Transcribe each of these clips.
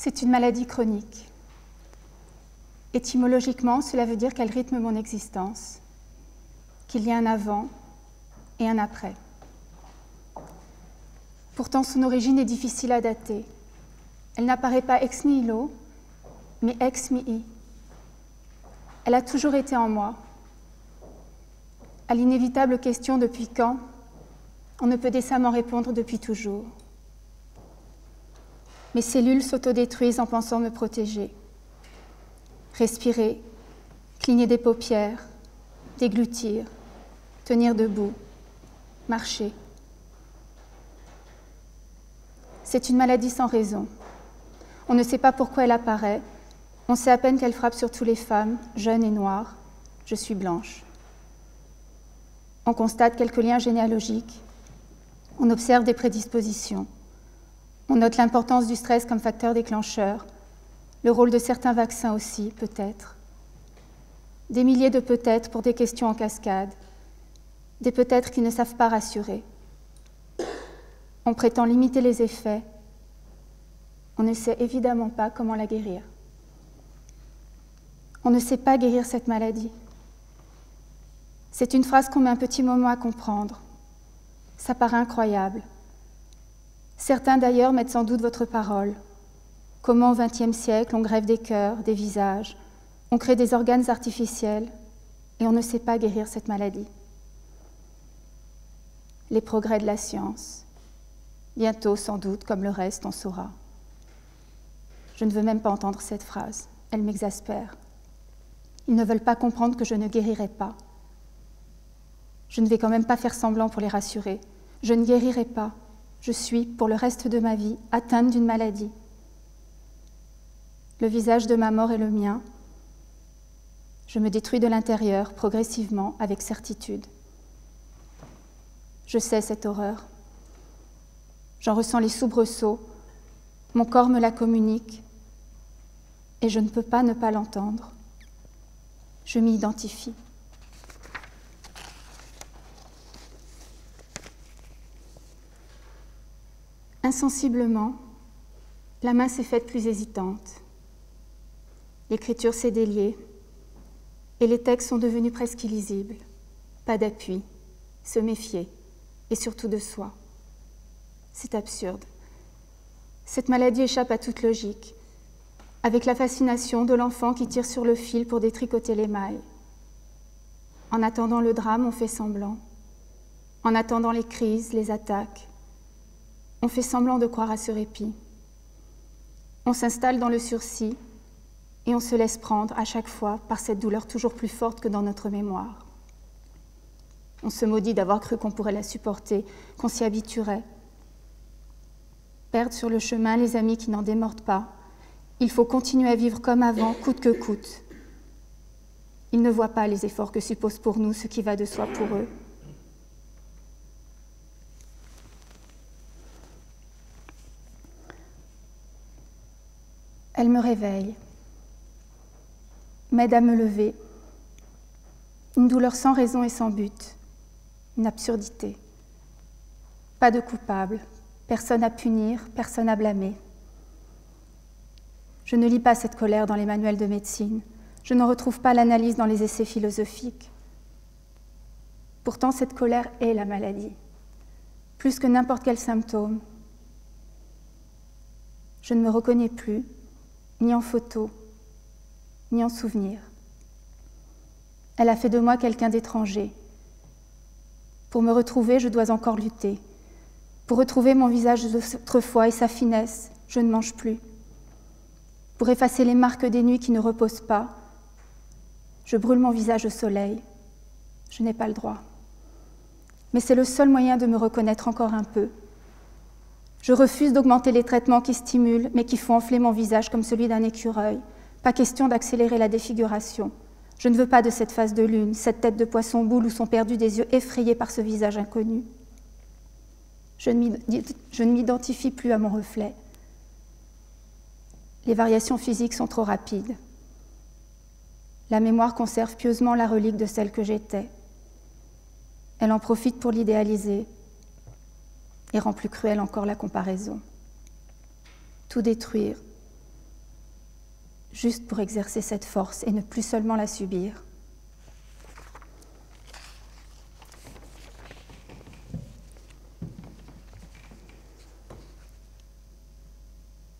C'est une maladie chronique. Étymologiquement, cela veut dire qu'elle rythme mon existence, qu'il y a un avant et un après. Pourtant, son origine est difficile à dater. Elle n'apparaît pas ex nihilo, mais ex mihi. Elle a toujours été en moi. À l'inévitable question « depuis quand ?», on ne peut décemment répondre « depuis toujours ». Mes cellules s'autodétruisent en pensant me protéger. Respirer, cligner des paupières, déglutir, tenir debout, marcher. C'est une maladie sans raison. On ne sait pas pourquoi elle apparaît. On sait à peine qu'elle frappe surtout les femmes, jeunes et noires. Je suis blanche. On constate quelques liens généalogiques. On observe des prédispositions. On note l'importance du stress comme facteur déclencheur, le rôle de certains vaccins aussi, peut-être. Des milliers de peut-être pour des questions en cascade, des peut-être qui ne savent pas rassurer. On prétend limiter les effets. On ne sait évidemment pas comment la guérir. On ne sait pas guérir cette maladie. C'est une phrase qu'on met un petit moment à comprendre. Ça paraît incroyable. Certains d'ailleurs mettent sans doute votre parole. Comment au XXe siècle on greffe des cœurs, des visages, on crée des organes artificiels et on ne sait pas guérir cette maladie. Les progrès de la science. Bientôt, sans doute, comme le reste, on saura. Je ne veux même pas entendre cette phrase. Elle m'exaspère. Ils ne veulent pas comprendre que je ne guérirai pas. Je ne vais quand même pas faire semblant pour les rassurer. Je ne guérirai pas. Je suis, pour le reste de ma vie, atteinte d'une maladie. Le visage de ma mort est le mien. Je me détruis de l'intérieur, progressivement, avec certitude. Je sais cette horreur. J'en ressens les soubresauts. Mon corps me la communique. Et je ne peux pas ne pas l'entendre. Je m'y identifie. Insensiblement, la main s'est faite plus hésitante. L'écriture s'est déliée et les textes sont devenus presque illisibles. Pas d'appui, se méfier et surtout de soi. C'est absurde. Cette maladie échappe à toute logique, avec la fascination de l'enfant qui tire sur le fil pour détricoter les mailles. En attendant le drame, on fait semblant. En attendant les crises, les attaques, on fait semblant de croire à ce répit. On s'installe dans le sursis et on se laisse prendre à chaque fois par cette douleur toujours plus forte que dans notre mémoire. On se maudit d'avoir cru qu'on pourrait la supporter, qu'on s'y habituerait. Perdre sur le chemin les amis qui n'en démordent pas. Il faut continuer à vivre comme avant, coûte que coûte. Ils ne voient pas les efforts que suppose pour nous ce qui va de soi pour eux. Elle me réveille, m'aide à me lever. Une douleur sans raison et sans but, une absurdité. Pas de coupable, personne à punir, personne à blâmer. Je ne lis pas cette colère dans les manuels de médecine. Je n'en retrouve pas l'analyse dans les essais philosophiques. Pourtant, cette colère est la maladie, plus que n'importe quel symptôme. Je ne me reconnais plus, ni en photo, ni en souvenir. Elle a fait de moi quelqu'un d'étranger. Pour me retrouver, je dois encore lutter. Pour retrouver mon visage d'autrefois et sa finesse, je ne mange plus. Pour effacer les marques des nuits qui ne reposent pas, je brûle mon visage au soleil. Je n'ai pas le droit. Mais c'est le seul moyen de me reconnaître encore un peu. Je refuse d'augmenter les traitements qui stimulent, mais qui font enfler mon visage comme celui d'un écureuil. Pas question d'accélérer la défiguration. Je ne veux pas de cette face de lune, cette tête de poisson boule où sont perdus des yeux effrayés par ce visage inconnu. Je ne m'identifie plus à mon reflet. Les variations physiques sont trop rapides. La mémoire conserve pieusement la relique de celle que j'étais. Elle en profite pour l'idéaliser et rend plus cruelle encore la comparaison. Tout détruire, juste pour exercer cette force et ne plus seulement la subir.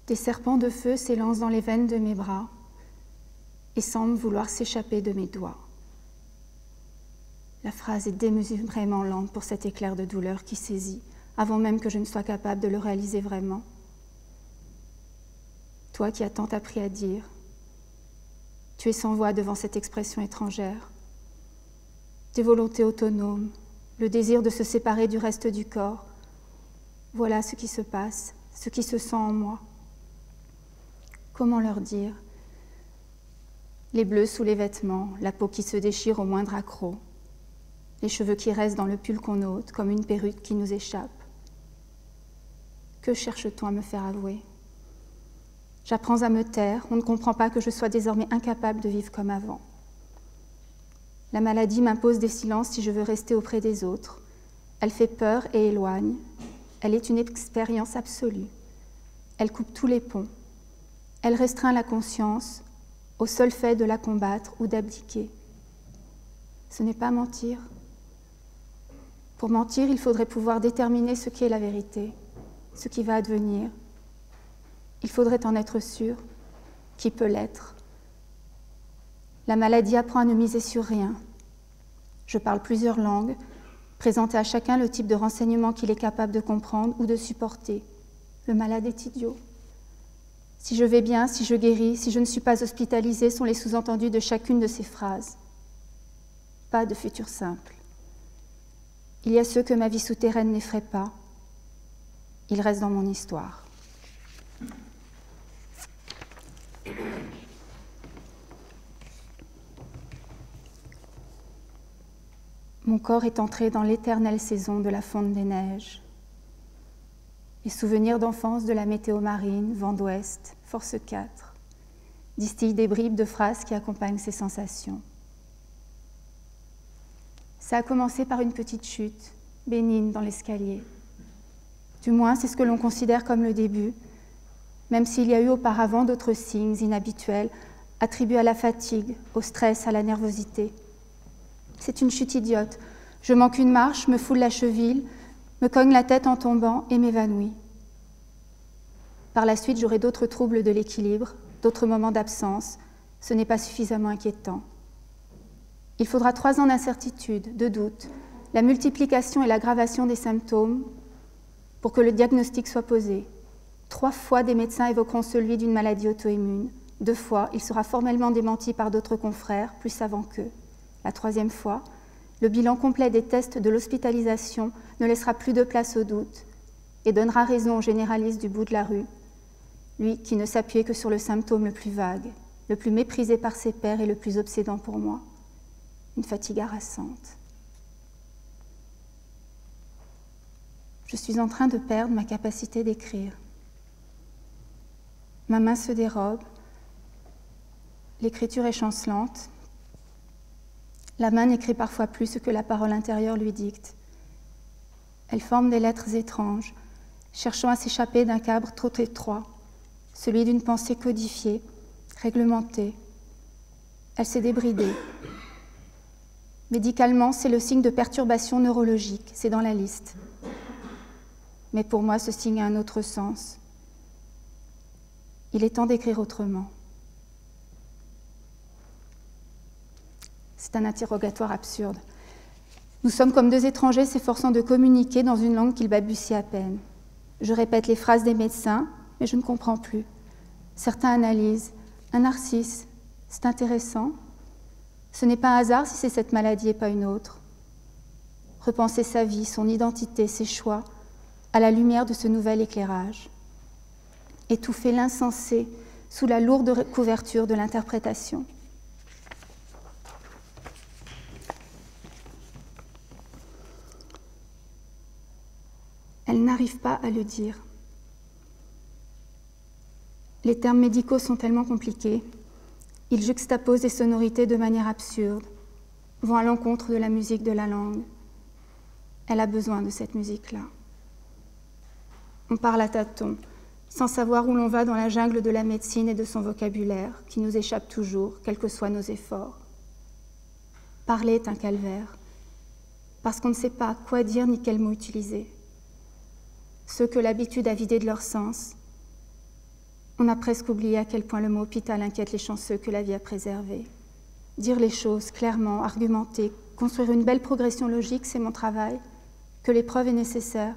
Des serpents de feu s'élancent dans les veines de mes bras et semblent vouloir s'échapper de mes doigts. La phrase est démesurément lente pour cet éclair de douleur qui saisit, avant même que je ne sois capable de le réaliser vraiment. Toi qui as tant appris à dire, tu es sans voix devant cette expression étrangère. Tes volontés autonomes, le désir de se séparer du reste du corps, voilà ce qui se passe, ce qui se sent en moi. Comment leur dire? Les bleus sous les vêtements, la peau qui se déchire au moindre accroc, les cheveux qui restent dans le pull qu'on ôte, comme une perruque qui nous échappe. Que cherche-t-on à me faire avouer? J'apprends à me taire, on ne comprend pas que je sois désormais incapable de vivre comme avant. La maladie m'impose des silences si je veux rester auprès des autres. Elle fait peur et éloigne. Elle est une expérience absolue. Elle coupe tous les ponts. Elle restreint la conscience au seul fait de la combattre ou d'abdiquer. Ce n'est pas mentir. Pour mentir, il faudrait pouvoir déterminer ce qu'est la vérité, ce qui va advenir. Il faudrait en être sûr, qui peut l'être. La maladie apprend à ne miser sur rien. Je parle plusieurs langues, présenter à chacun le type de renseignement qu'il est capable de comprendre ou de supporter. Le malade est idiot. Si je vais bien, si je guéris, si je ne suis pas hospitalisée, sont les sous-entendus de chacune de ces phrases. Pas de futur simple. Il y a ceux que ma vie souterraine n'effraie pas. Ils restent dans mon histoire. Mon corps est entré dans l'éternelle saison de la fonte des neiges. Les souvenirs d'enfance de la météo marine, vent d'ouest, force 4, distillent des bribes de phrases qui accompagnent ces sensations. Ça a commencé par une petite chute, bénigne dans l'escalier. Du moins, c'est ce que l'on considère comme le début, même s'il y a eu auparavant d'autres signes inhabituels attribués à la fatigue, au stress, à la nervosité. C'est une chute idiote. Je manque une marche, me foule la cheville, me cogne la tête en tombant et m'évanouis. Par la suite, j'aurai d'autres troubles de l'équilibre, d'autres moments d'absence. Ce n'est pas suffisamment inquiétant. Il faudra 3 ans d'incertitude, de doute, la multiplication et l'aggravation des symptômes pour que le diagnostic soit posé. 3 fois, des médecins évoqueront celui d'une maladie auto-immune. 2 fois, il sera formellement démenti par d'autres confrères, plus savants qu'eux. La 3e fois, le bilan complet des tests de l'hospitalisation ne laissera plus de place au doute et donnera raison au généraliste du bout de la rue, lui qui ne s'appuyait que sur le symptôme le plus vague, le plus méprisé par ses pairs et le plus obsédant pour moi. Une fatigue harassante. Je suis en train de perdre ma capacité d'écrire. Ma main se dérobe, l'écriture est chancelante. La main n'écrit parfois plus ce que la parole intérieure lui dicte. Elle forme des lettres étranges, cherchant à s'échapper d'un cadre trop étroit, celui d'une pensée codifiée, réglementée. Elle s'est débridée. Médicalement, c'est le signe de perturbation neurologique, c'est dans la liste. Mais pour moi, ce signe a un autre sens. Il est temps d'écrire autrement. C'est un interrogatoire absurde. Nous sommes comme 2 étrangers s'efforçant de communiquer dans une langue qu'ils balbutient à peine. Je répète les phrases des médecins, mais je ne comprends plus. Certains analysent. Un narcisse, c'est intéressant. Ce n'est pas un hasard si c'est cette maladie et pas une autre. Repenser sa vie, son identité, ses choix, à la lumière de ce nouvel éclairage. Étouffer l'insensé sous la lourde couverture de l'interprétation. Elle n'arrive pas à le dire. Les termes médicaux sont tellement compliqués. Ils juxtaposent des sonorités de manière absurde, vont à l'encontre de la musique de la langue. Elle a besoin de cette musique-là. On parle à tâtons. sans savoir où l'on va dans la jungle de la médecine et de son vocabulaire, qui nous échappe toujours, quels que soient nos efforts. Parler est un calvaire, parce qu'on ne sait pas quoi dire ni quel mot utiliser. Ceux que l'habitude a vidés de leur sens, on a presque oublié à quel point le mot hôpital inquiète les chanceux que la vie a préservés. Dire les choses clairement, argumenter, construire une belle progression logique, c'est mon travail, que l'épreuve est nécessaire.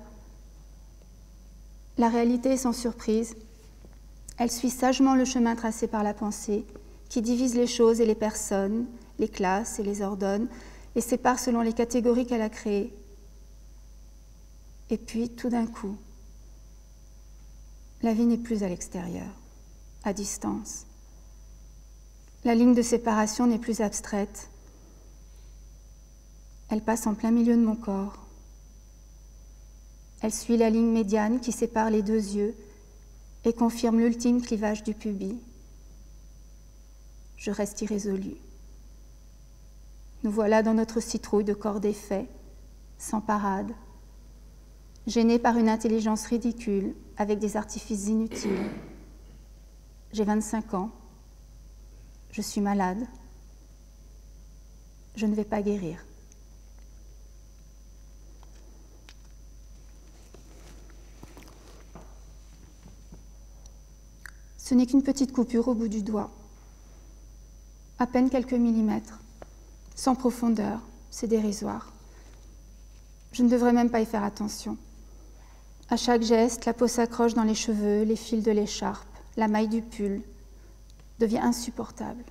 La réalité est sans surprise. Elle suit sagement le chemin tracé par la pensée, qui divise les choses et les personnes, les classes et les ordonne, les sépare selon les catégories qu'elle a créées. Et puis, tout d'un coup, la vie n'est plus à l'extérieur, à distance. La ligne de séparation n'est plus abstraite. Elle passe en plein milieu de mon corps. Elle suit la ligne médiane qui sépare les deux yeux et confirme l'ultime clivage du pubis. Je reste irrésolue. Nous voilà dans notre citrouille de corps défait, sans parade, gênés par une intelligence ridicule, avec des artifices inutiles. J'ai 25 ans. Je suis malade. Je ne vais pas guérir. Ce n'est qu'une petite coupure au bout du doigt, à peine quelques millimètres, sans profondeur, c'est dérisoire. Je ne devrais même pas y faire attention. À chaque geste, la peau s'accroche dans les cheveux, les fils de l'écharpe, la maille du pull, devient insupportable.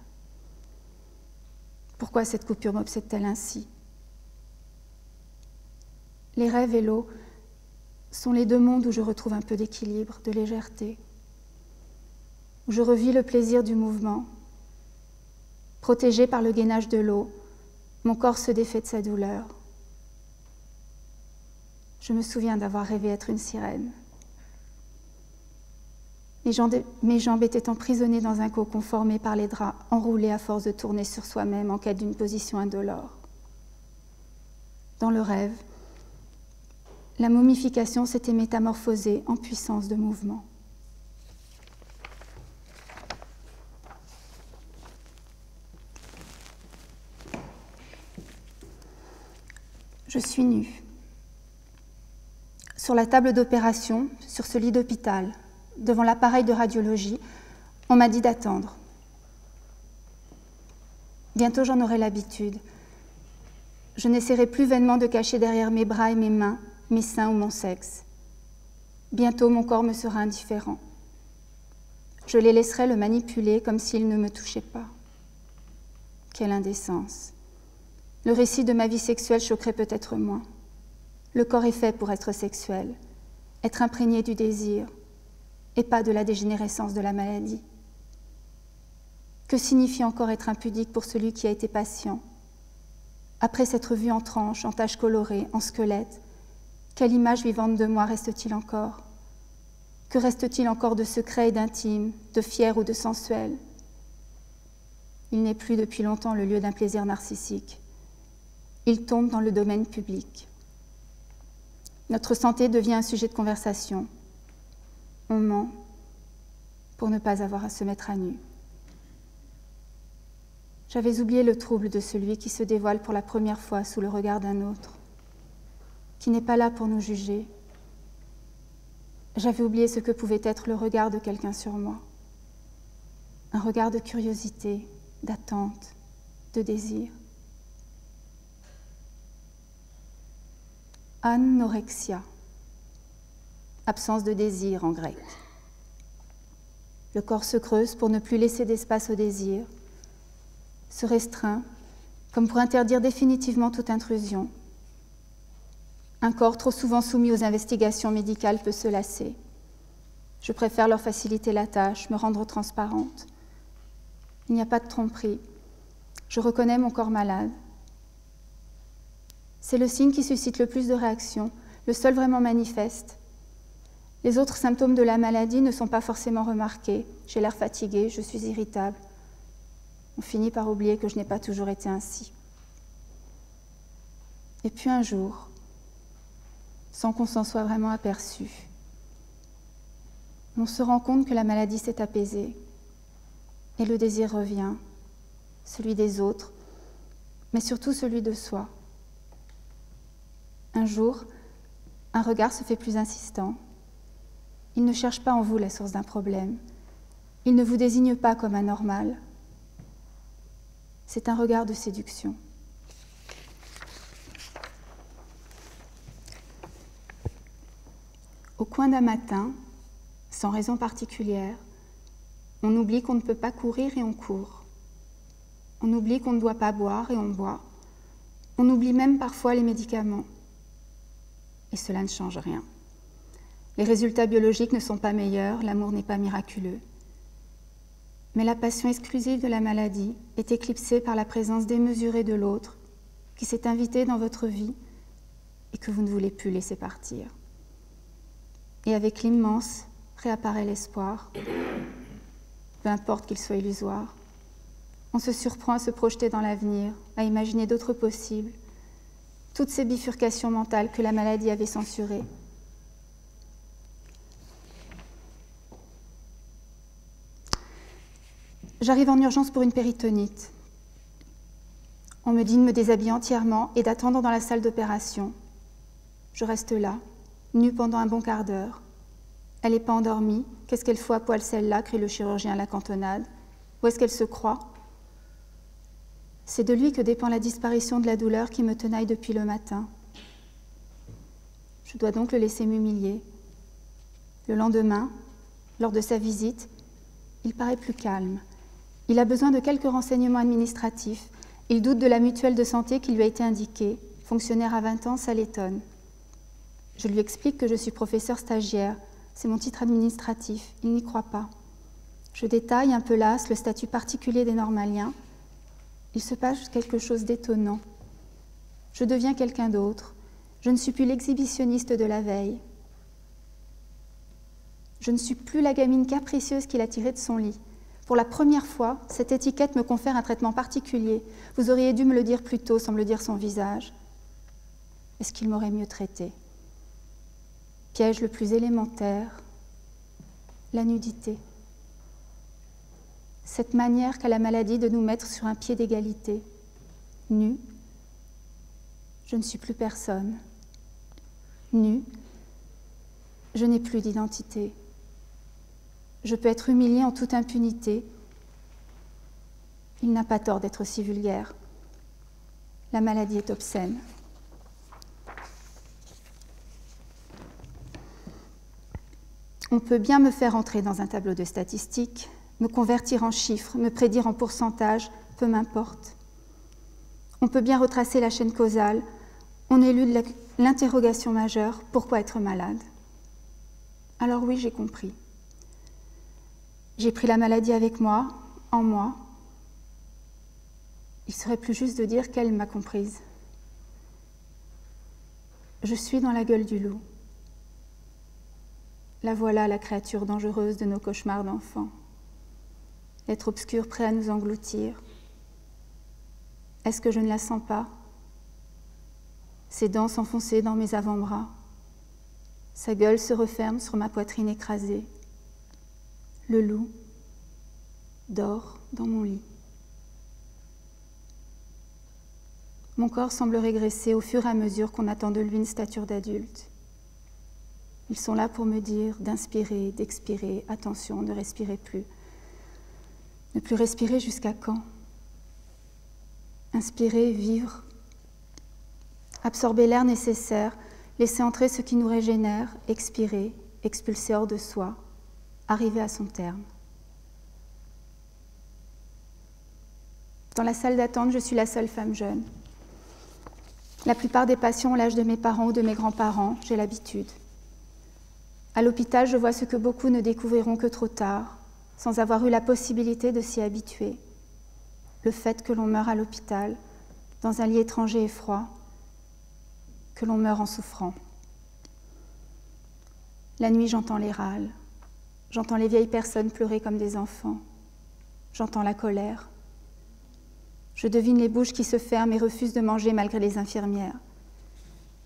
Pourquoi cette coupure m'obsède-t-elle ainsi? Les rêves et l'eau sont les deux mondes où je retrouve un peu d'équilibre, de légèreté, où je revis le plaisir du mouvement. Protégé par le gainage de l'eau, mon corps se défait de sa douleur. Je me souviens d'avoir rêvé être une sirène. Mes jambes étaient emprisonnées dans un cocon formé par les draps, enroulés à force de tourner sur soi-même en quête d'une position indolore. Dans le rêve, la momification s'était métamorphosée en puissance de mouvement. Je suis nue. Sur la table d'opération, sur ce lit d'hôpital, devant l'appareil de radiologie, on m'a dit d'attendre. Bientôt j'en aurai l'habitude. Je n'essaierai plus vainement de cacher derrière mes bras et mes mains, mes seins ou mon sexe. Bientôt mon corps me sera indifférent. Je les laisserai le manipuler comme s'il ne me touchait pas. Quelle indécence! Le récit de ma vie sexuelle choquerait peut-être moins. Le corps est fait pour être sexuel, être imprégné du désir, et pas de la dégénérescence de la maladie. Que signifie encore être impudique pour celui qui a été patient? Après s'être vu en tranches, en taches colorées, en squelette, quelle image vivante de moi reste-t-il encore? Que reste-t-il encore de secret et d'intime, de fier ou de sensuel? Il n'est plus depuis longtemps le lieu d'un plaisir narcissique. Il tombe dans le domaine public. Notre santé devient un sujet de conversation. On ment pour ne pas avoir à se mettre à nu. J'avais oublié le trouble de celui qui se dévoile pour la première fois sous le regard d'un autre, qui n'est pas là pour nous juger. J'avais oublié ce que pouvait être le regard de quelqu'un sur moi. Un regard de curiosité, d'attente, de désir. Anorexia, absence de désir en grec. Le corps se creuse pour ne plus laisser d'espace au désir, se restreint comme pour interdire définitivement toute intrusion. Un corps trop souvent soumis aux investigations médicales peut se lasser. Je préfère leur faciliter la tâche, me rendre transparente. Il n'y a pas de tromperie. Je reconnais mon corps malade. C'est le signe qui suscite le plus de réactions, le seul vraiment manifeste. Les autres symptômes de la maladie ne sont pas forcément remarqués. J'ai l'air fatiguée, je suis irritable. On finit par oublier que je n'ai pas toujours été ainsi. Et puis un jour, sans qu'on s'en soit vraiment aperçu, On se rend compte que la maladie s'est apaisée et le désir revient, celui des autres, mais surtout celui de soi. Un jour, un regard se fait plus insistant. Il ne cherche pas en vous la source d'un problème. Il ne vous désigne pas comme anormal. C'est un regard de séduction. Au coin d'un matin, sans raison particulière, on oublie qu'on ne peut pas courir et on court. On oublie qu'on ne doit pas boire et on boit. On oublie même parfois les médicaments. Et cela ne change rien. Les résultats biologiques ne sont pas meilleurs, l'amour n'est pas miraculeux. Mais la passion exclusive de la maladie est éclipsée par la présence démesurée de l'autre qui s'est invité dans votre vie et que vous ne voulez plus laisser partir. Et avec l'immense réapparaît l'espoir, peu importe qu'il soit illusoire. On se surprend à se projeter dans l'avenir, à imaginer d'autres possibles, toutes ces bifurcations mentales que la maladie avait censurées. J'arrive en urgence pour une péritonite. On me dit de me déshabiller entièrement et d'attendre dans la salle d'opération. Je reste là, nue pendant un bon quart d'heure. Elle n'est pas endormie. Qu'est-ce qu'elle fout à poil celle-là, crie le chirurgien à la cantonade. Où est-ce qu'elle se croit? C'est de lui que dépend la disparition de la douleur qui me tenaille depuis le matin. Je dois donc le laisser m'humilier. Le lendemain, lors de sa visite, il paraît plus calme. Il a besoin de quelques renseignements administratifs. Il doute de la mutuelle de santé qui lui a été indiquée. Fonctionnaire à 20 ans, ça l'étonne. Je lui explique que je suis professeur stagiaire. C'est mon titre administratif. Il n'y croit pas. Je détaille un peu lasse le statut particulier des normaliens. Il se passe quelque chose d'étonnant. Je deviens quelqu'un d'autre. Je ne suis plus l'exhibitionniste de la veille. Je ne suis plus la gamine capricieuse qu'il a tirée de son lit. Pour la première fois, cette étiquette me confère un traitement particulier. Vous auriez dû me le dire plus tôt sans me le dire son visage. Est-ce qu'il m'aurait mieux traité? Piège le plus élémentaire, la nudité. Cette manière qu'a la maladie de nous mettre sur un pied d'égalité. Nue, je ne suis plus personne. Nue, je n'ai plus d'identité. Je peux être humiliée en toute impunité. Il n'a pas tort d'être si vulgaire. La maladie est obscène. On peut bien me faire entrer dans un tableau de statistiques, me convertir en chiffres, me prédire en pourcentage, peu m'importe. On peut bien retracer la chaîne causale. On élude l'interrogation majeure, pourquoi être malade? Alors oui, j'ai compris. J'ai pris la maladie avec moi, en moi. Il serait plus juste de dire qu'elle m'a comprise. Je suis dans la gueule du loup. La voilà, la créature dangereuse de nos cauchemars d'enfants. L'être obscur prêt à nous engloutir. Est-ce que je ne la sens pas? Ses dents s'enfoncer dans mes avant-bras. Sa gueule se referme sur ma poitrine écrasée. Le loup dort dans mon lit. Mon corps semble régresser au fur et à mesure qu'on attend de lui une stature d'adulte. Ils sont là pour me dire d'inspirer, d'expirer, attention, ne respirez plus. Ne plus respirer jusqu'à quand? Inspirer, vivre, absorber l'air nécessaire, laisser entrer ce qui nous régénère, expirer, expulser hors de soi, arriver à son terme. Dans la salle d'attente, je suis la seule femme jeune. La plupart des patients ont l'âge de mes parents ou de mes grands-parents, j'ai l'habitude. À l'hôpital, je vois ce que beaucoup ne découvriront que trop tard, sans avoir eu la possibilité de s'y habituer. Le fait que l'on meurt à l'hôpital, dans un lit étranger et froid, que l'on meurt en souffrant. La nuit, j'entends les râles, j'entends les vieilles personnes pleurer comme des enfants, j'entends la colère. Je devine les bouches qui se ferment et refusent de manger malgré les infirmières.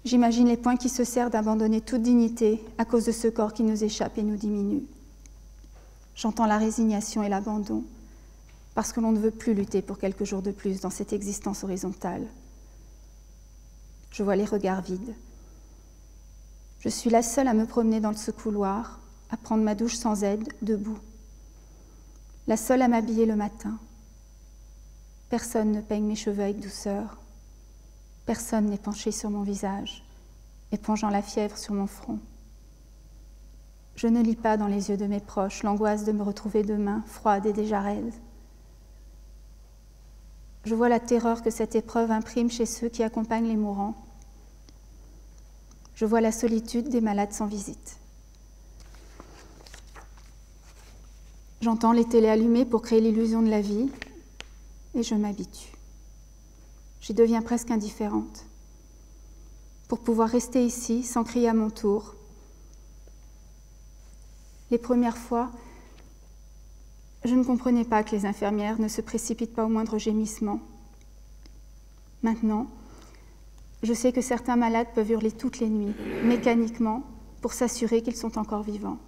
J'imagine les poings qui se serrent d'abandonner toute dignité à cause de ce corps qui nous échappe et nous diminue. j'entends la résignation et l'abandon, parce que l'on ne veut plus lutter pour quelques jours de plus dans cette existence horizontale. Je vois les regards vides. Je suis la seule à me promener dans ce couloir, à prendre ma douche sans aide, debout. La seule à m'habiller le matin. Personne ne peigne mes cheveux avec douceur. Personne n'est penché sur mon visage, épongeant la fièvre sur mon front. Je ne lis pas dans les yeux de mes proches l'angoisse de me retrouver demain, froide et déjà raide. Je vois la terreur que cette épreuve imprime chez ceux qui accompagnent les mourants. Je vois la solitude des malades sans visite. J'entends les télés allumées pour créer l'illusion de la vie et je m'habitue. J'y deviens presque indifférente. Pour pouvoir rester ici sans crier à mon tour. Les premières fois, je ne comprenais pas que les infirmières ne se précipitent pas au moindre gémissement. Maintenant, je sais que certains malades peuvent hurler toutes les nuits, mécaniquement, pour s'assurer qu'ils sont encore vivants.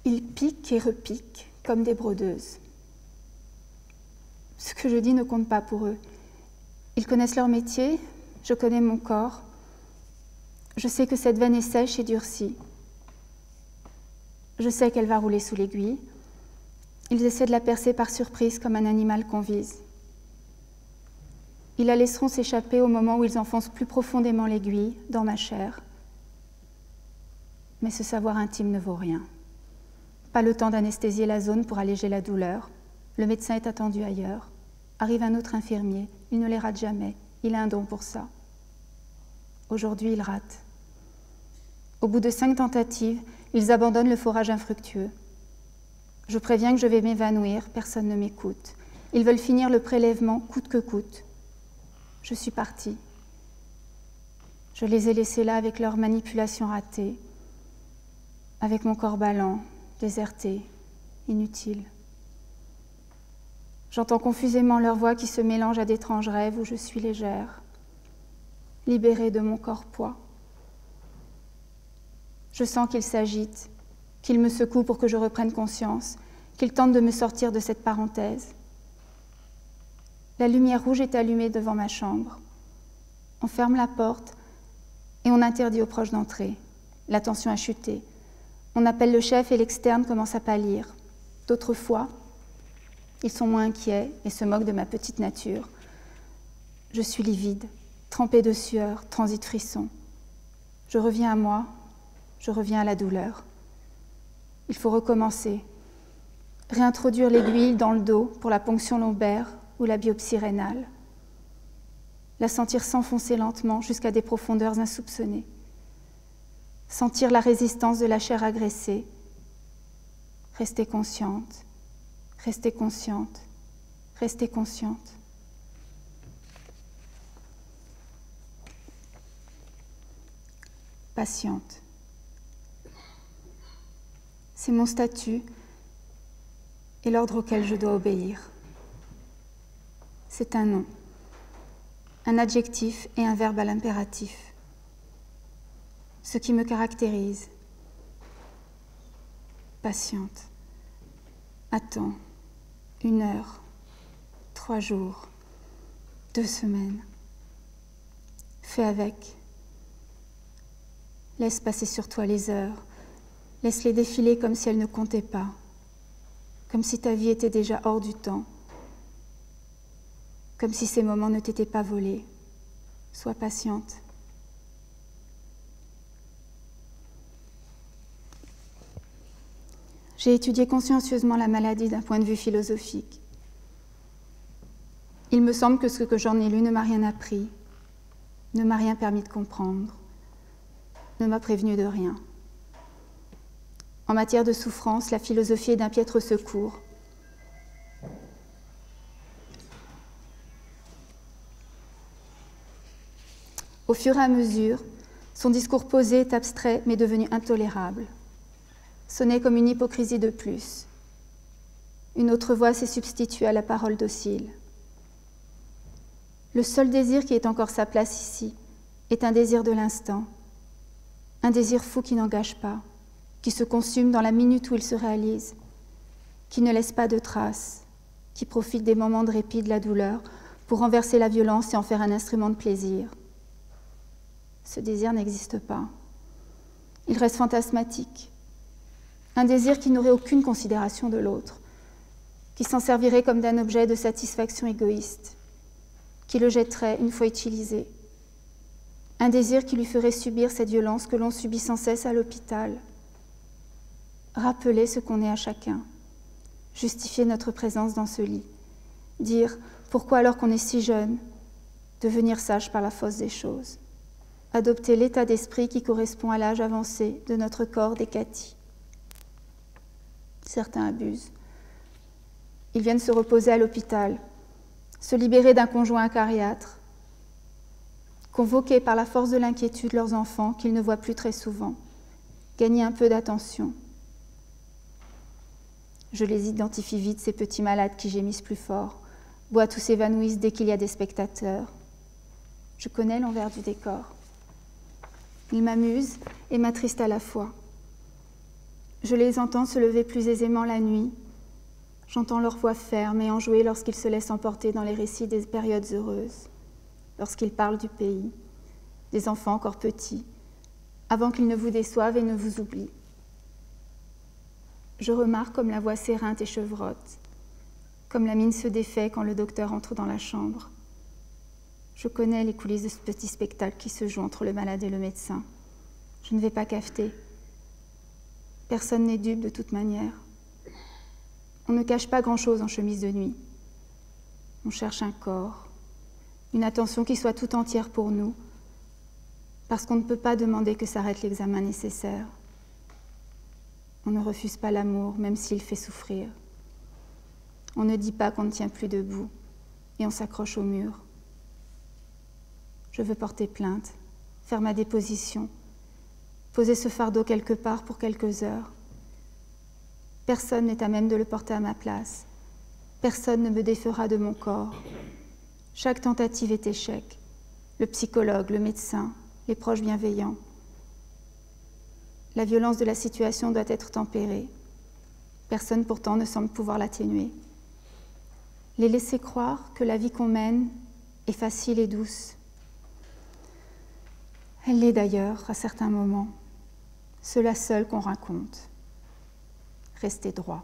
Ils piquent et repiquent comme des brodeuses. Ce que je dis ne compte pas pour eux. Ils connaissent leur métier, je connais mon corps. Je sais que cette veine est sèche et durcie. Je sais qu'elle va rouler sous l'aiguille. Ils essaient de la percer par surprise comme un animal qu'on vise. Ils la laisseront s'échapper au moment où ils enfoncent plus profondément l'aiguille dans ma chair. Mais ce savoir intime ne vaut rien. Pas le temps d'anesthésier la zone pour alléger la douleur. Le médecin est attendu ailleurs. Arrive un autre infirmier. Il ne les rate jamais. Il a un don pour ça. Aujourd'hui, il rate. Au bout de 5 tentatives, ils abandonnent le forage infructueux. Je préviens que je vais m'évanouir, personne ne m'écoute. Ils veulent finir le prélèvement coûte que coûte. Je suis partie. Je les ai laissés là avec leurs manipulations ratées, avec mon corps ballant, déserté, inutile. J'entends confusément leur voix qui se mélange à d'étranges rêves où je suis légère, libérée de mon corps poids. Je sens qu'ils s'agitent, qu'ils me secouent pour que je reprenne conscience, qu'ils tentent de me sortir de cette parenthèse. La lumière rouge est allumée devant ma chambre. On ferme la porte et on interdit aux proches d'entrer. La tension a chuté. On appelle le chef et l'externe commence à pâlir. D'autres fois, ils sont moins inquiets et se moquent de ma petite nature. Je suis livide, trempée de sueur, transie de frissons. Je reviens à moi, je reviens à la douleur. Il faut recommencer. Réintroduire l'aiguille dans le dos pour la ponction lombaire ou la biopsie rénale. La sentir s'enfoncer lentement jusqu'à des profondeurs insoupçonnées. Sentir la résistance de la chair agressée. Rester consciente, rester consciente, rester consciente. Patiente. C'est mon statut et l'ordre auquel je dois obéir. C'est un nom, un adjectif et un verbe à l'impératif. Ce qui me caractérise. Patiente. Attends. 1 heure. 3 jours. 2 semaines. Fais avec. Laisse passer sur toi les heures. Laisse-les défiler comme si elles ne comptaient pas. Comme si ta vie était déjà hors du temps. Comme si ces moments ne t'étaient pas volés. Sois patiente. J'ai étudié consciencieusement la maladie d'un point de vue philosophique. Il me semble que ce que j'en ai lu ne m'a rien appris, ne m'a rien permis de comprendre, ne m'a prévenu de rien. En matière de souffrance, la philosophie est d'un piètre secours. Au fur et à mesure, son discours posé est abstrait mais devenu intolérable. Sonnait comme une hypocrisie de plus. Une autre voix s'est substituée à la parole docile. Le seul désir qui ait encore sa place ici est un désir de l'instant, un désir fou qui n'engage pas, qui se consume dans la minute où il se réalise, qui ne laisse pas de traces, qui profite des moments de répit de la douleur pour renverser la violence et en faire un instrument de plaisir. Ce désir n'existe pas. Il reste fantasmatique. Un désir qui n'aurait aucune considération de l'autre, qui s'en servirait comme d'un objet de satisfaction égoïste, qui le jetterait une fois utilisé. Un désir qui lui ferait subir cette violence que l'on subit sans cesse à l'hôpital. Rappeler ce qu'on est à chacun, justifier notre présence dans ce lit, dire pourquoi alors qu'on est si jeune, devenir sage par la force des choses, adopter l'état d'esprit qui correspond à l'âge avancé de notre corps d'Hécatie. Certains abusent. Ils viennent se reposer à l'hôpital, se libérer d'un conjoint acariâtre, convoquer par la force de l'inquiétude leurs enfants qu'ils ne voient plus très souvent, gagner un peu d'attention. Je les identifie vite, ces petits malades qui gémissent plus fort, boitent ou s'évanouissent dès qu'il y a des spectateurs. Je connais l'envers du décor. Ils m'amusent et m'attristent à la fois. Je les entends se lever plus aisément la nuit. J'entends leur voix ferme et enjouée lorsqu'ils se laissent emporter dans les récits des périodes heureuses, lorsqu'ils parlent du pays, des enfants encore petits, avant qu'ils ne vous déçoivent et ne vous oublient. Je remarque comme la voix s'éreinte et chevrotte, comme la mine se défait quand le docteur entre dans la chambre. Je connais les coulisses de ce petit spectacle qui se joue entre le malade et le médecin. Je ne vais pas cafeter. Personne n'est dupe de toute manière. On ne cache pas grand-chose en chemise de nuit. On cherche un corps, une attention qui soit tout entière pour nous, parce qu'on ne peut pas demander que s'arrête l'examen nécessaire. On ne refuse pas l'amour, même s'il fait souffrir. On ne dit pas qu'on ne tient plus debout, et on s'accroche au mur. Je veux porter plainte, faire ma déposition, poser ce fardeau quelque part pour quelques heures. Personne n'est à même de le porter à ma place. Personne ne me défera de mon corps. Chaque tentative est échec. Le psychologue, le médecin, les proches bienveillants. La violence de la situation doit être tempérée. Personne pourtant ne semble pouvoir l'atténuer. Les laisser croire que la vie qu'on mène est facile et douce. Elle l'est d'ailleurs à certains moments. Cela seul qu'on raconte. Rester droit.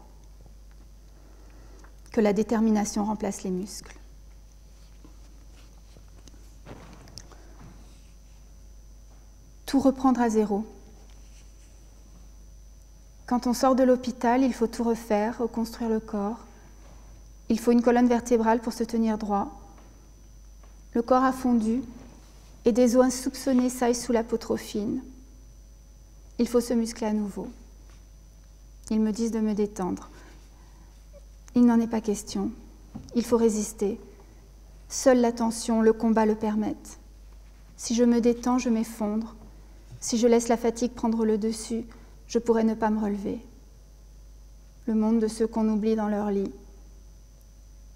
Que la détermination remplace les muscles. Tout reprendre à zéro. Quand on sort de l'hôpital, il faut tout refaire, reconstruire le corps. Il faut une colonne vertébrale pour se tenir droit. Le corps a fondu et des os insoupçonnés saillent sous la peau trop fine. Il faut se muscler à nouveau. Ils me disent de me détendre. Il n'en est pas question. Il faut résister. Seule la tension, le combat le permettent. Si je me détends, je m'effondre. Si je laisse la fatigue prendre le dessus, je pourrais ne pas me relever. Le monde de ceux qu'on oublie dans leur lit,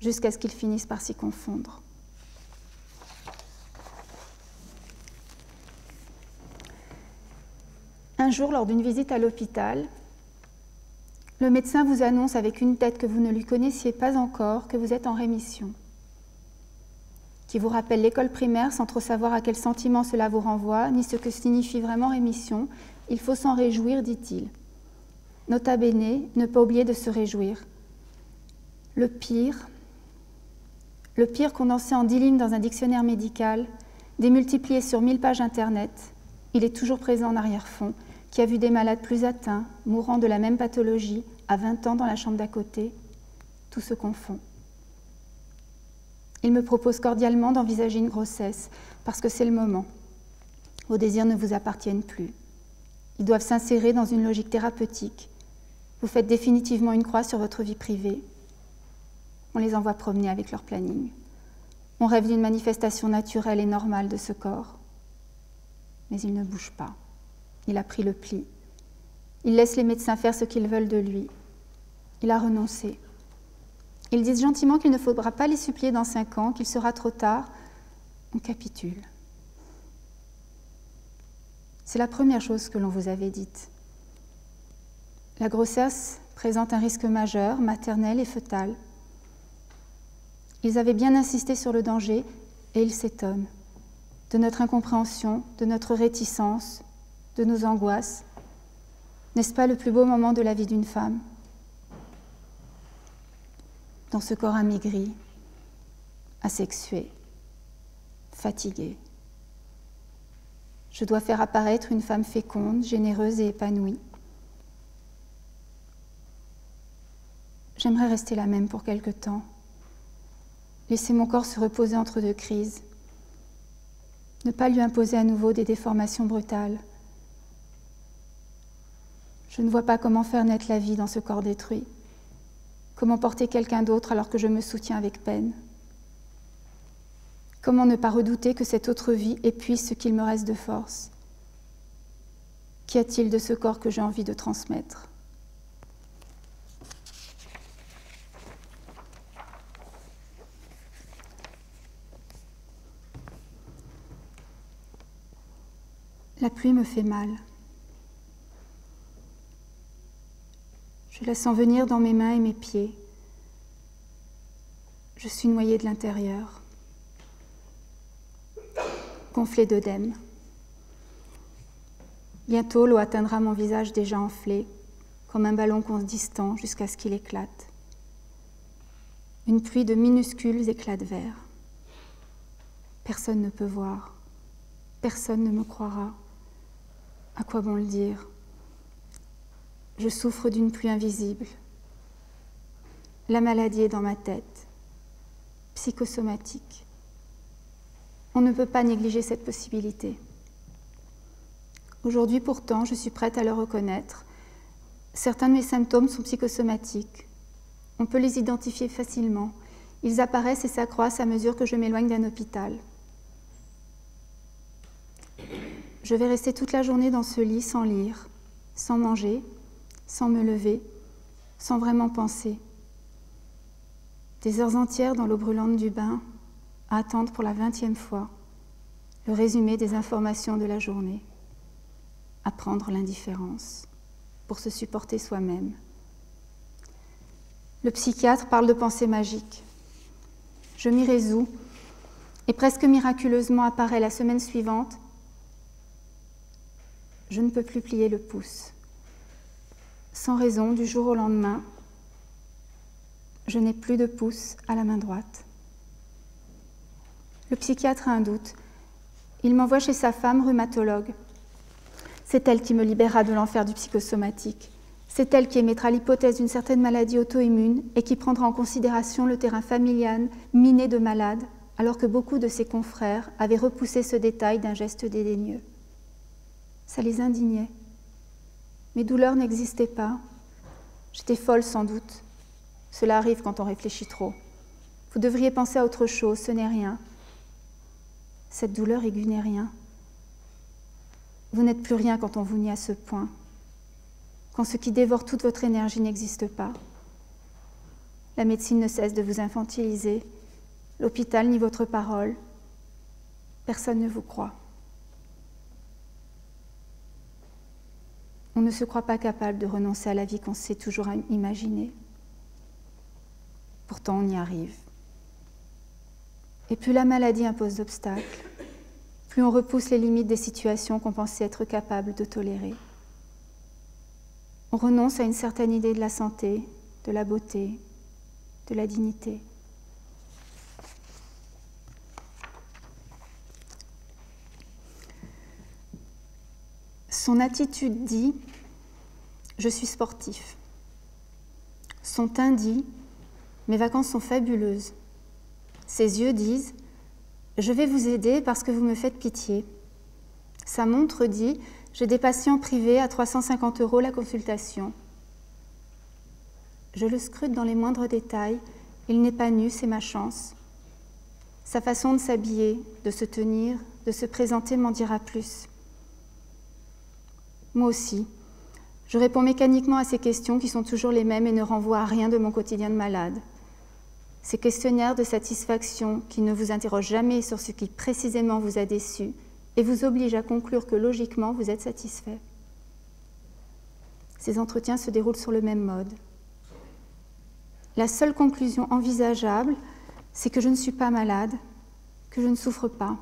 jusqu'à ce qu'ils finissent par s'y confondre. Un jour, lors d'une visite à l'hôpital, le médecin vous annonce avec une tête que vous ne lui connaissiez pas encore que vous êtes en rémission, qui vous rappelle l'école primaire sans trop savoir à quel sentiment cela vous renvoie, ni ce que signifie vraiment rémission. Il faut s'en réjouir, dit-il. Nota bene, ne pas oublier de se réjouir. Le pire condensé en 10 lignes dans un dictionnaire médical, démultiplié sur 1000 pages Internet, il est toujours présent en arrière-fond, qui a vu des malades plus atteints, mourant de la même pathologie, à 20 ans dans la chambre d'à côté. Tout se confond. Il me propose cordialement d'envisager une grossesse, parce que c'est le moment. Vos désirs ne vous appartiennent plus. Ils doivent s'insérer dans une logique thérapeutique. Vous faites définitivement une croix sur votre vie privée. On les envoie promener avec leur planning. On rêve d'une manifestation naturelle et normale de ce corps. Mais il ne bouge pas. Il a pris le pli. Il laisse les médecins faire ce qu'ils veulent de lui. Il a renoncé. Ils disent gentiment qu'il ne faudra pas les supplier dans 5 ans, qu'il sera trop tard. On capitule. C'est la première chose que l'on vous avait dite. La grossesse présente un risque majeur, maternel et fœtal. Ils avaient bien insisté sur le danger et ils s'étonnent de notre incompréhension, de notre réticence, de nos angoisses. N'est-ce pas le plus beau moment de la vie d'une femme? Dans ce corps amaigri, asexué, fatigué. Je dois faire apparaître une femme féconde, généreuse et épanouie. J'aimerais rester la même pour quelque temps. Laisser mon corps se reposer entre deux crises. Ne pas lui imposer à nouveau des déformations brutales. Je ne vois pas comment faire naître la vie dans ce corps détruit. Comment porter quelqu'un d'autre alors que je me soutiens avec peine? Comment ne pas redouter que cette autre vie épuise ce qu'il me reste de force? Qu'y a-t-il de ce corps que j'ai envie de transmettre? La pluie me fait mal. Je la sens venir dans mes mains et mes pieds. Je suis noyée de l'intérieur, gonflée d'œdème. Bientôt, l'eau atteindra mon visage déjà enflé, comme un ballon qu'on distend jusqu'à ce qu'il éclate. Une pluie de minuscules éclats de verre. Personne ne peut voir, personne ne me croira. À quoi bon le dire? Je souffre d'une pluie invisible. La maladie est dans ma tête, psychosomatique. On ne peut pas négliger cette possibilité. Aujourd'hui, pourtant, je suis prête à le reconnaître. Certains de mes symptômes sont psychosomatiques. On peut les identifier facilement. Ils apparaissent et s'accroissent à mesure que je m'éloigne d'un hôpital. Je vais rester toute la journée dans ce lit sans lire, sans manger, sans me lever, sans vraiment penser. Des heures entières dans l'eau brûlante du bain, à attendre pour la 20e fois le résumé des informations de la journée, à prendre l'indifférence pour se supporter soi-même. Le psychiatre parle de pensée magique. Je m'y résous et presque miraculeusement apparaît la semaine suivante. Je ne peux plus plier le pouce. Sans raison, du jour au lendemain, je n'ai plus de pouce à la main droite. Le psychiatre a un doute. Il m'envoie chez sa femme rhumatologue. C'est elle qui me libérera de l'enfer du psychosomatique. C'est elle qui émettra l'hypothèse d'une certaine maladie auto-immune et qui prendra en considération le terrain familial miné de malades, alors que beaucoup de ses confrères avaient repoussé ce détail d'un geste dédaigneux. Ça les indignait. Mes douleurs n'existaient pas. J'étais folle sans doute. Cela arrive quand on réfléchit trop. Vous devriez penser à autre chose, ce n'est rien. Cette douleur aiguë n'est rien. Vous n'êtes plus rien quand on vous nie à ce point. Quand ce qui dévore toute votre énergie n'existe pas. La médecine ne cesse de vous infantiliser. L'hôpital nie votre parole. Personne ne vous croit. On ne se croit pas capable de renoncer à la vie qu'on s'est toujours imaginée. Pourtant, on y arrive. Et plus la maladie impose d'obstacles, plus on repousse les limites des situations qu'on pensait être capable de tolérer. On renonce à une certaine idée de la santé, de la beauté, de la dignité. Son attitude dit « Je suis sportif ». Son teint dit « Mes vacances sont fabuleuses ». Ses yeux disent « Je vais vous aider parce que vous me faites pitié ». Sa montre dit « J'ai des patients privés à 350 € la consultation ». Je le scrute dans les moindres détails. Il n'est pas nu, c'est ma chance. Sa façon de s'habiller, de se tenir, de se présenter m'en dira plus. Moi aussi, je réponds mécaniquement à ces questions qui sont toujours les mêmes et ne renvoient à rien de mon quotidien de malade. Ces questionnaires de satisfaction qui ne vous interrogent jamais sur ce qui précisément vous a déçu et vous oblige à conclure que logiquement vous êtes satisfait. Ces entretiens se déroulent sur le même mode. La seule conclusion envisageable, c'est que je ne suis pas malade, que je ne souffre pas.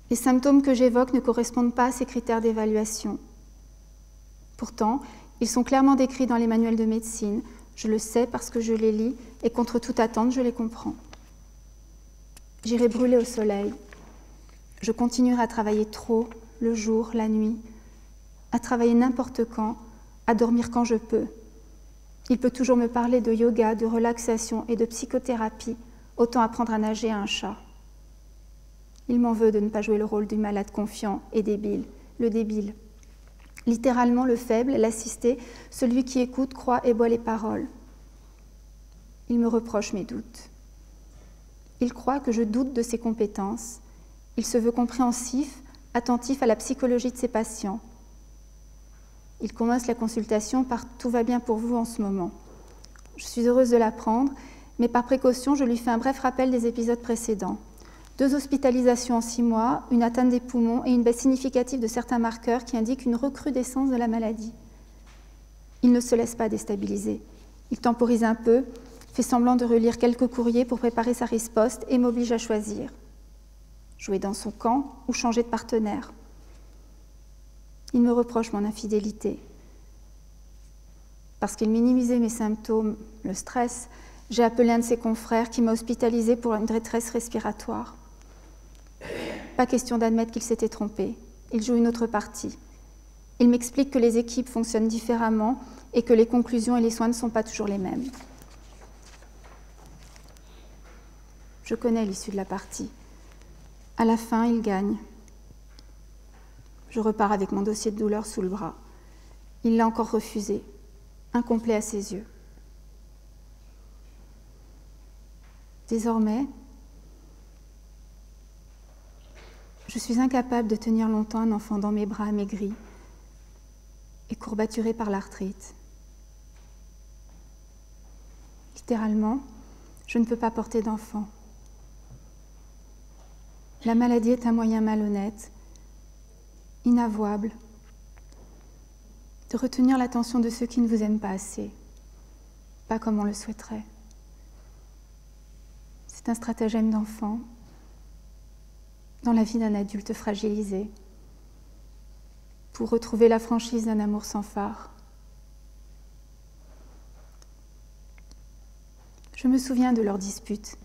Les symptômes que j'évoque ne correspondent pas à ces critères d'évaluation. Pourtant, ils sont clairement décrits dans les manuels de médecine. Je le sais parce que je les lis et contre toute attente, je les comprends. J'irai brûler au soleil. Je continuerai à travailler trop, le jour, la nuit, à travailler n'importe quand, à dormir quand je peux. Il peut toujours me parler de yoga, de relaxation et de psychothérapie, autant apprendre à nager à un chat. Il m'en veut de ne pas jouer le rôle du malade confiant et débile, le débile. Littéralement le faible, l'assisté, celui qui écoute, croit et boit les paroles. Il me reproche mes doutes. Il croit que je doute de ses compétences. Il se veut compréhensif, attentif à la psychologie de ses patients. Il commence la consultation par « tout va bien pour vous en ce moment ». Je suis heureuse de l'apprendre, mais par précaution, je lui fais un bref rappel des épisodes précédents. 2 hospitalisations en 6 mois, une atteinte des poumons et une baisse significative de certains marqueurs qui indiquent une recrudescence de la maladie. Il ne se laisse pas déstabiliser. Il temporise un peu, fait semblant de relire quelques courriers pour préparer sa riposte et m'oblige à choisir. Jouer dans son camp ou changer de partenaire. Il me reproche mon infidélité. Parce qu'il minimisait mes symptômes, le stress, j'ai appelé un de ses confrères qui m'a hospitalisée pour une détresse respiratoire. Pas question d'admettre qu'il s'était trompé. Il joue une autre partie. Il m'explique que les équipes fonctionnent différemment et que les conclusions et les soins ne sont pas toujours les mêmes. Je connais l'issue de la partie. À la fin, il gagne. Je repars avec mon dossier de douleur sous le bras. Il l'a encore refusé, incomplet à ses yeux. Désormais, je suis incapable de tenir longtemps un enfant dans mes bras amaigris et courbaturé par l'arthrite. Littéralement, je ne peux pas porter d'enfant. La maladie est un moyen malhonnête, inavouable, de retenir l'attention de ceux qui ne vous aiment pas assez, pas comme on le souhaiterait. C'est un stratagème d'enfant dans la vie d'un adulte fragilisé pour retrouver la franchise d'un amour sans phare. Je me souviens de leur dispute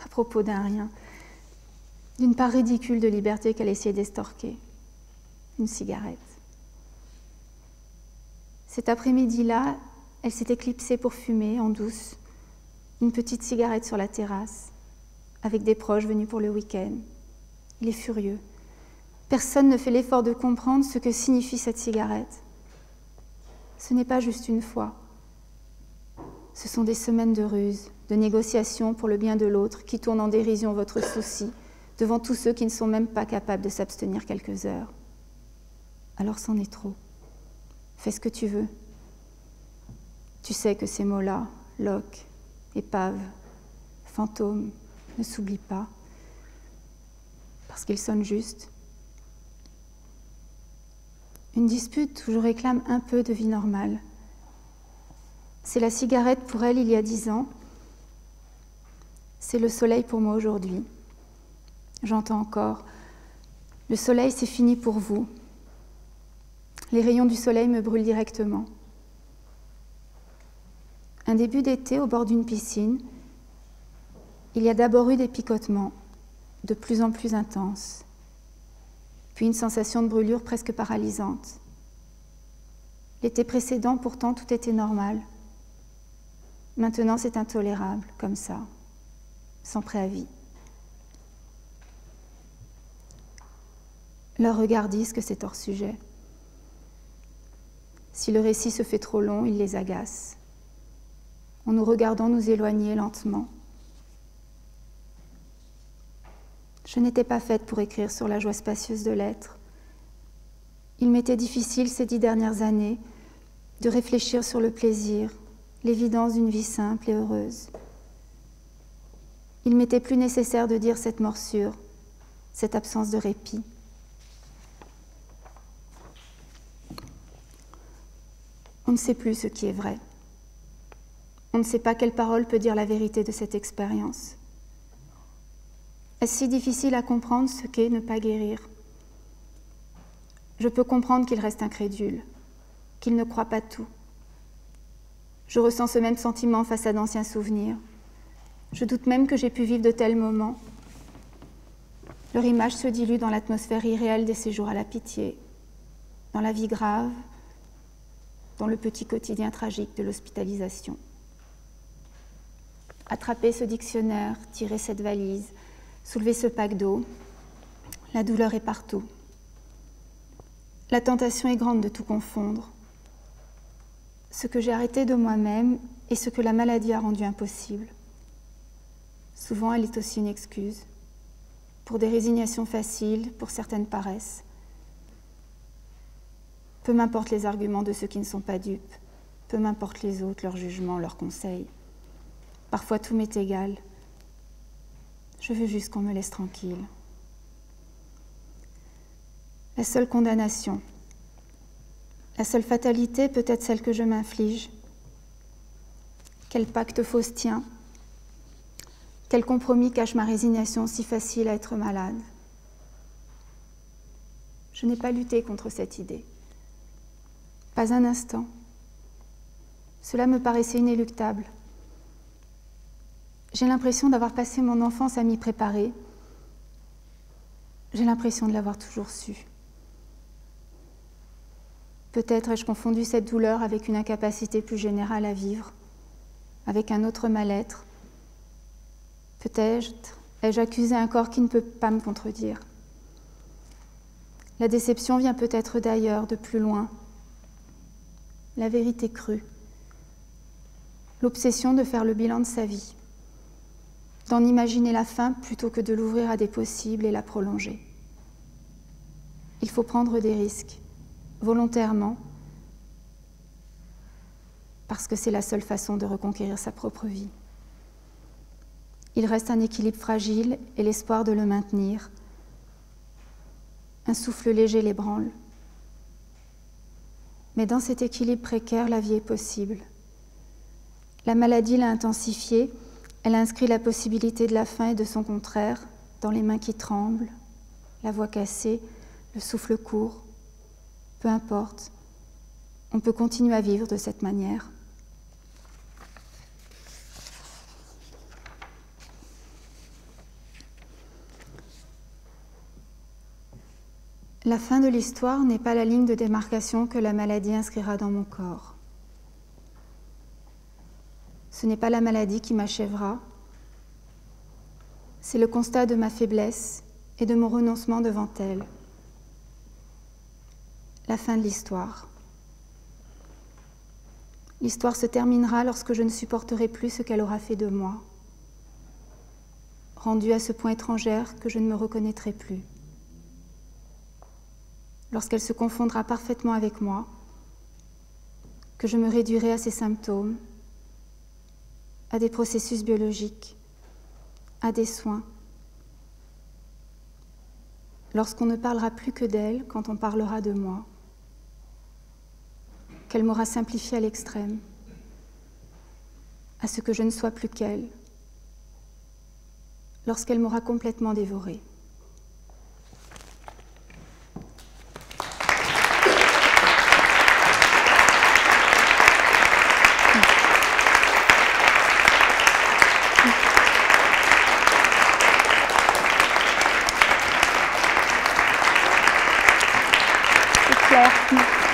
à propos d'un rien, d'une part ridicule de liberté qu'elle essayait d'estorquer, une cigarette. Cet après-midi-là, elle s'est éclipsée pour fumer, en douce, une petite cigarette sur la terrasse, avec des proches venus pour le week-end. Il est furieux. Personne ne fait l'effort de comprendre ce que signifie cette cigarette. Ce n'est pas juste une fois. Ce sont des semaines de ruse, de négociations pour le bien de l'autre qui tournent en dérision votre souci devant tous ceux qui ne sont même pas capables de s'abstenir quelques heures. Alors c'en est trop. Fais ce que tu veux. Tu sais que ces mots-là, loques, épave, fantôme, ne s'oublient pas, parce qu'ils sonnent juste. Une dispute où je réclame un peu de vie normale. C'est la cigarette pour elle il y a 10 ans. C'est le soleil pour moi aujourd'hui. J'entends encore. Le soleil, c'est fini pour vous. Les rayons du soleil me brûlent directement. Un début d'été au bord d'une piscine, il y a d'abord eu des picotements, de plus en plus intenses, puis une sensation de brûlure presque paralysante. L'été précédent, pourtant, tout était normal. Maintenant, c'est intolérable, comme ça, sans préavis. Leurs regards disent que c'est hors sujet. Si le récit se fait trop long, il les agace. En nous regardant nous éloigner lentement. Je n'étais pas faite pour écrire sur la joie spacieuse de l'être. Il m'était difficile ces 10 dernières années de réfléchir sur le plaisir, l'évidence d'une vie simple et heureuse. Il m'était plus nécessaire de dire cette morsure, cette absence de répit. On ne sait plus ce qui est vrai. On ne sait pas quelle parole peut dire la vérité de cette expérience. Est-ce si difficile à comprendre ce qu'est ne pas guérir? Je peux comprendre qu'il reste incrédule, qu'il ne croit pas tout. Je ressens ce même sentiment face à d'anciens souvenirs. Je doute même que j'ai pu vivre de tels moments. Leur image se dilue dans l'atmosphère irréelle des séjours à la pitié, dans la vie grave, dans le petit quotidien tragique de l'hospitalisation. Attraper ce dictionnaire, tirer cette valise, soulever ce pack d'eau, la douleur est partout. La tentation est grande de tout confondre. Ce que j'ai arrêté de moi-même et ce que la maladie a rendu impossible. Souvent, elle est aussi une excuse, pour des résignations faciles, pour certaines paresses. Peu m'importent les arguments de ceux qui ne sont pas dupes, peu m'importent les autres, leurs jugements, leurs conseils. Parfois, tout m'est égal. Je veux juste qu'on me laisse tranquille. La seule condamnation, la seule fatalité peut être celle que je m'inflige. Quel pacte faustien, quel compromis cache ma résignation si facile à être malade. Je n'ai pas lutté contre cette idée. Pas un instant. Cela me paraissait inéluctable. J'ai l'impression d'avoir passé mon enfance à m'y préparer. J'ai l'impression de l'avoir toujours su. Peut-être ai-je confondu cette douleur avec une incapacité plus générale à vivre, avec un autre mal-être. Peut-être ai-je accusé un corps qui ne peut pas me contredire. La déception vient peut-être d'ailleurs, de plus loin. La vérité crue. L'obsession de faire le bilan de sa vie. D'en imaginer la fin plutôt que de l'ouvrir à des possibles et la prolonger. Il faut prendre des risques, volontairement, parce que c'est la seule façon de reconquérir sa propre vie. Il reste un équilibre fragile et l'espoir de le maintenir. Un souffle léger l'ébranle. Mais dans cet équilibre précaire, la vie est possible. La maladie l'a intensifiée, elle a inscrit la possibilité de la fin et de son contraire dans les mains qui tremblent, la voix cassée, le souffle court. Peu importe, on peut continuer à vivre de cette manière. La fin de l'histoire n'est pas la ligne de démarcation que la maladie inscrira dans mon corps. Ce n'est pas la maladie qui m'achèvera, c'est le constat de ma faiblesse et de mon renoncement devant elle. La fin de l'histoire. L'histoire se terminera lorsque je ne supporterai plus ce qu'elle aura fait de moi, rendue à ce point étrangère que je ne me reconnaîtrai plus. Lorsqu'elle se confondra parfaitement avec moi, que je me réduirai à ses symptômes, à des processus biologiques, à des soins. Lorsqu'on ne parlera plus que d'elle quand on parlera de moi, qu'elle m'aura simplifié à l'extrême, à ce que je ne sois plus qu'elle, lorsqu'elle m'aura complètement dévorée. C'est clair.